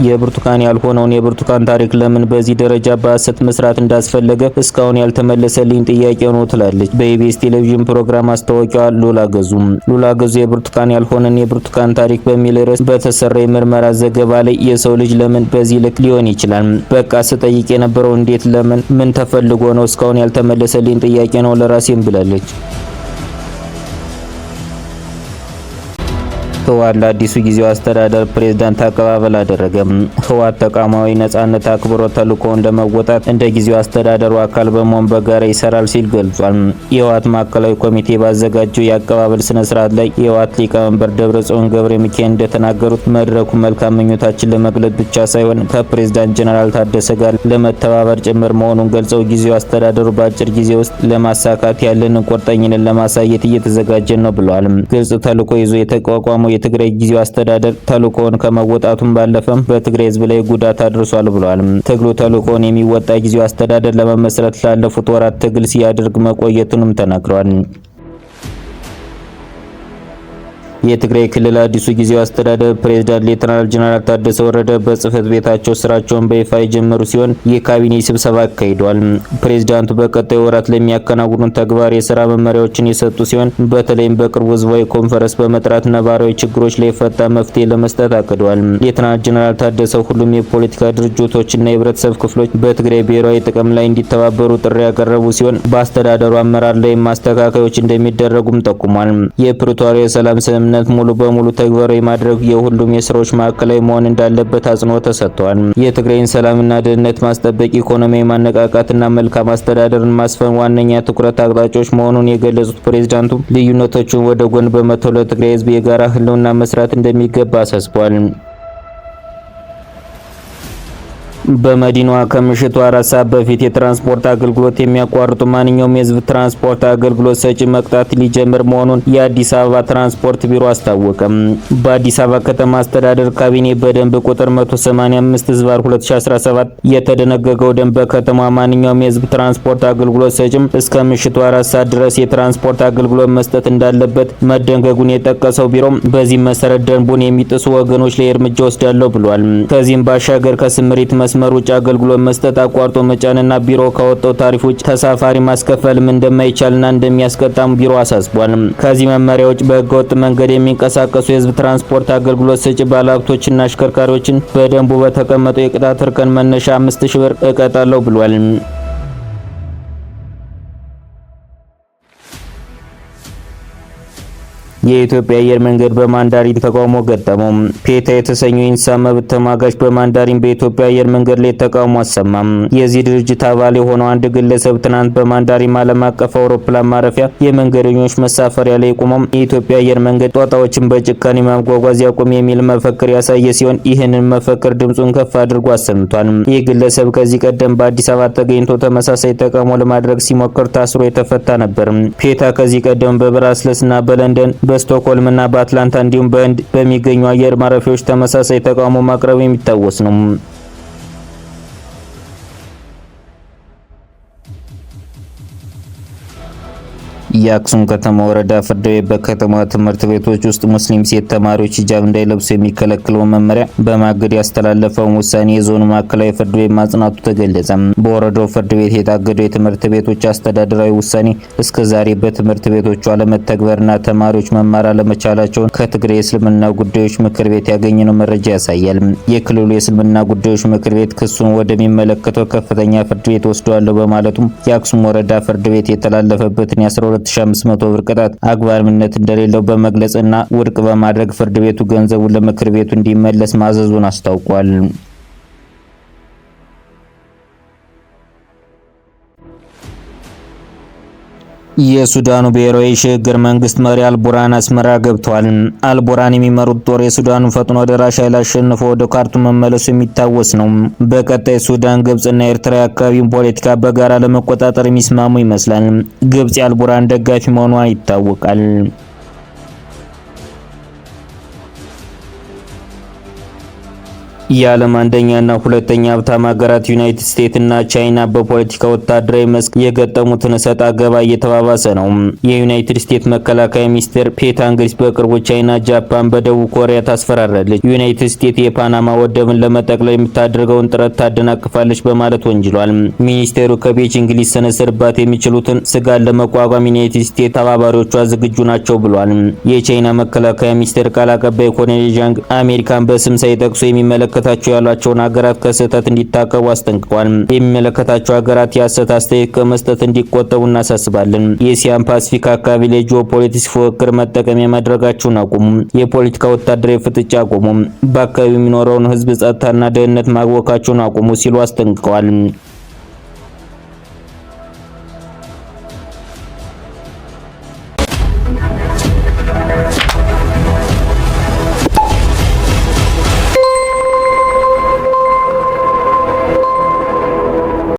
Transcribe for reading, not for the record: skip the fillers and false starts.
የብርቱካን ያልሆነውን የብርቱካን ታሪክ ለምን በዚህ ደረጃ በሐሰት መስራት እንዳስፈለገ እስካሁን ያልተመለሰልኝ ጥያቄ ነው ትላለች በኢቢኤስ ቴሌቪዥን ፕሮግራም አስታዋቂዋ ሉላ ገዙ። ሉላ ገዙ የብርቱካን ያልሆነን የብርቱካን ታሪክ በሚል ርዕስ በተሰራ የምርመራ ዘገባ ላይ የሰው ልጅ ለምን በዚህ ልክ ሊሆን ይችላል? በቃ ስጠይቅ የነበረው እንዴት፣ ለምን፣ ምን ተፈልጎ ነው? እስካሁን ያልተመለሰልኝ ጥያቄ ነው ለራሴም ብላለች። ህወሓት ለአዲሱ ጊዜያዊ አስተዳደር ፕሬዝዳንት አቀባበል አደረገ። ህወሓት ተቋማዊ ነጻነት አክብሮ ተልዕኮውን ለመወጣት እንደ ጊዜያዊ አስተዳደሩ አካል በመሆን በጋራ ይሰራል ሲል ገልጿል። የህወሓት ማዕከላዊ ኮሚቴ ባዘጋጀው የአቀባበል ስነ ስርዓት ላይ የህወሓት ሊቀመንበር ደብረጽዮን ገብረ ሚካኤል እንደተናገሩት መድረኩ መልካም ምኞታችን ለመግለጽ ብቻ ሳይሆን ከፕሬዝዳንት ጀነራል ታደሰ ጋር ለመተባበር ጭምር መሆኑን ገልጸው ጊዜያዊ አስተዳደሩ በአጭር ጊዜ ውስጥ ለማሳካት ያለንን ቁርጠኝነት ለማሳየት እየተዘጋጀን ነው ብለዋል። ግልጽ ተልዕኮ ይዞ የተቋቋመው የትግራይ ጊዜያዊ አስተዳደር ተልዕኮውን ከመወጣቱም ባለፈም በትግራይ ህዝብ ላይ ጉዳት አድርሷል ብለዋል። ትግሉ ተልዕኮውን የሚወጣ ጊዜያዊ አስተዳደር ለመመስረት ላለፉት ወራት ትግል ሲያደርግ መቆየቱንም ተናግረዋል። የትግራይ ክልል አዲሱ ጊዜያዊ አስተዳደር ፕሬዝዳንት ሌተናል ጀነራል ታደሰ ወረደ በጽህፈት ቤታቸው ስራቸውን በይፋ የጀመሩ ሲሆን የካቢኔ ስብሰባ አካሂደዋል። ፕሬዝዳንቱ በቀጣይ ወራት ለሚያከናውኑ ተግባር የስራ መመሪያዎችን የሰጡ ሲሆን በተለይም በቅርቡ ህዝባዊ ኮንፈረንስ በመጥራት ነባራዊ ችግሮች ላይ ፈጣን መፍትሄ ለመስጠት አቅደዋል። ሌተናል ጀነራል ታደሰ ሁሉም የፖለቲካ ድርጅቶችና የህብረተሰብ ክፍሎች በትግራይ ብሔራዊ ጥቅም ላይ እንዲተባበሩ ጥሪ ያቀረቡ ሲሆን በአስተዳደሩ አመራር ላይ ማስተካከያዎች እንደሚደረጉም ጠቁሟል። የፕሪቶሪያ የሰላም ስምምነት ሙሉ በሙሉ ተግባራዊ ማድረግ የሁሉም የስራዎች ማዕከላዊ መሆን እንዳለበት አጽንኦት ተሰጥቷል። የትግራይን ሰላምና ደህንነት ማስጠበቅ፣ ኢኮኖሚያዊ ማነቃቃትና መልካም አስተዳደርን ማስፈን ዋነኛ ትኩረት አቅጣጫዎች መሆኑን የገለጹት ፕሬዝዳንቱ ልዩነቶችን ወደ ጎን በመተው ለትግራይ ህዝብ የጋራ ህልውና መስራት እንደሚገባ አሳስቧል። በመዲናዋ ከምሽቱ 4 ሰዓት በፊት የትራንስፖርት አገልግሎት የሚያቋርጡ ማንኛውም የህዝብ ትራንስፖርት አገልግሎት ሰጪ መቅጣት ሊጀምር መሆኑን የአዲስ አበባ ትራንስፖርት ቢሮ አስታወቀ። በአዲስ አበባ ከተማ አስተዳደር ካቢኔ በደንብ ቁጥር 185/2017 የተደነገገው ደንብ በከተማዋ ማንኛውም የህዝብ ትራንስፖርት አገልግሎት ሰጪም እስከ ምሽቱ 4 ሰዓት ድረስ የትራንስፖርት አገልግሎት መስጠት እንዳለበት መደንገጉን የጠቀሰው ቢሮ በዚህ መሰረት ደንቡን የሚጥሱ ወገኖች ላይ እርምጃ ወስዳለሁ ብሏል። ከዚህም ባሻገር ከስምሪት መስመር ውጭ አገልግሎት መስጠት፣ አቋርጦ መጫንና ቢሮ ካወጣው ታሪፍ ውጭ ተሳፋሪ ማስከፈልም እንደማይቻልና እንደሚያስቀጣም ቢሮ አሳስቧል። ከዚህ መመሪያ ውጭ በህገወጥ መንገድ የሚንቀሳቀሱ የህዝብ ትራንስፖርት አገልግሎት ሰጪ ባለሀብቶችና አሽከርካሪዎችን በደንቡ በተቀመጠው የቅጣት እርከን መነሻ 5000 ብር እቀጣለሁ ብሏል። የኢትዮጵያ አየር መንገድ በማንዳሪን ተቃውሞ ገጠመው። ፔታ የተሰኘው የእንስሳት መብት ተሟጋች በማንዳሪን በኢትዮጵያ አየር መንገድ ላይ ተቃውሞ አሰማም። የዚህ ድርጅት አባል የሆነው አንድ ግለሰብ ትናንት በማንዳሪን ዓለም አቀፍ አውሮፕላን ማረፊያ የመንገደኞች መሳፈሪያ ላይ ቆሞ የኢትዮጵያ አየር መንገድ ጦጣዎችን በጭካኔ ማጓጓዝ ያቆም የሚል መፈክር ያሳየ ሲሆን ይህንን መፈክር ድምጹን ከፍ አድርጎ አሰምቷል። ይህ ግለሰብ ከዚህ ቀደም በአዲስ አበባ ተገኝቶ ተመሳሳይ ተቃውሞ ለማድረግ ሲሞክር ታስሮ የተፈታ ነበር። ፔታ ከዚህ ቀደም በብራስልስና በለንደን በስቶክሆልም እና በአትላንታ እንዲሁም በህንድ በሚገኙ አየር ማረፊያዎች ተመሳሳይ ተቃውሞ ማቅረብ የሚታወስ ነው። የአክሱም ከተማ ወረዳ ፍርድ ቤት በከተማ ትምህርት ቤቶች ውስጥ ሙስሊም ሴት ተማሪዎች ሂጃብ እንዳይለብሱ የሚከለክለውን መመሪያ በማገድ ያስተላለፈውን ውሳኔ የዞኑ ማዕከላዊ ፍርድ ቤት ማጽናቱ ተገለጸ። በወረዳው ፍርድ ቤት የታገደው የትምህርት ቤቶች አስተዳደራዊ ውሳኔ እስከዛሬ በትምህርት ቤቶቹ አለመተግበርና ተማሪዎች መማር አለመቻላቸውን ከትግራይ የእስልምና ጉዳዮች ምክር ቤት ያገኘነው መረጃ ያሳያል። የክልሉ የእስልምና ጉዳዮች ምክር ቤት ክሱን ወደሚመለከተው ከፍተኛ ፍርድ ቤት ወስደዋለሁ በማለቱም የአክሱም ወረዳ ፍርድ ቤት የተላለፈበትን 12500 ብር ቅጣት አግባብነት እንደሌለው በመግለጽና ውድቅ በማድረግ ፍርድ ቤቱ ገንዘቡን ለምክር ቤቱ እንዲመለስ ማዘዙን አስታውቋል። የሱዳኑ ብሔራዊ ሽግግር መንግስት መሪ አልቡርሃን አስመራ ገብተዋል። አልቡርሃን የሚመሩት ጦር የሱዳኑ ፈጥኖ ደራሽ ኃይል አሸንፎ ወደ ካርቱም መመለሱ የሚታወስ ነው። በቀጣይ ሱዳን፣ ግብጽና ኤርትራ የአካባቢውን ፖለቲካ በጋራ ለመቆጣጠር የሚስማሙ ይመስላል። ግብጽ የአልቡርሃን ደጋፊ መሆኗ ይታወቃል። የዓለም አንደኛና ሁለተኛ ሀብታም ሀገራት ዩናይትድ ስቴትስ እና ቻይና በፖለቲካ ወታደራዊ መስክ የገጠሙትን እሰጥ አገባ እየተባባሰ ነው። የዩናይትድ ስቴትስ መከላከያ ሚኒስትር ፔት አንግሪስ በቅርቡ ቻይና ጃፓን በደቡብ ኮሪያ ታስፈራራለች፣ ዩናይትድ ስቴትስ የፓናማ ወደብን ለመጠቅለል የምታደርገውን ጥረት ታደናቅፋለች በማለት ወንጅሏል። ሚኒስቴሩ ከቤጂንግ ሊሰነዘርባት የሚችሉትን ስጋት ለመቋቋም ዩናይትድ ስቴትስ ተባባሪዎቿ ዝግጁ ናቸው ብሏል። የቻይና መከላከያ ሚኒስቴር ቃል አቀባይ ኮሎኔል ዣንግ አሜሪካን በስም ሳይጠቅሱ የሚመለከታቸው ያሏቸውን ሀገራት ከስህተት እንዲታቀቡ አስጠንቅቋል። የሚመለከታቸው ሀገራት የሐሰት አስተያየት ከመስጠት እንዲቆጠቡ እናሳስባለን። የኤሲያን ፓሲፊክ አካባቢ ላይ ጂኦፖለቲክስ ፉክክር መጠቀሚያ ማድረጋቸውን አቁሙ፣ የፖለቲካ ወታደራዊ ፍጥጫ አቁሙ፣ በአካባቢው የሚኖረውን ህዝብ ጸጥታና ደህንነት ማወካቸውን አቁሙ ሲሉ አስጠንቅቀዋል።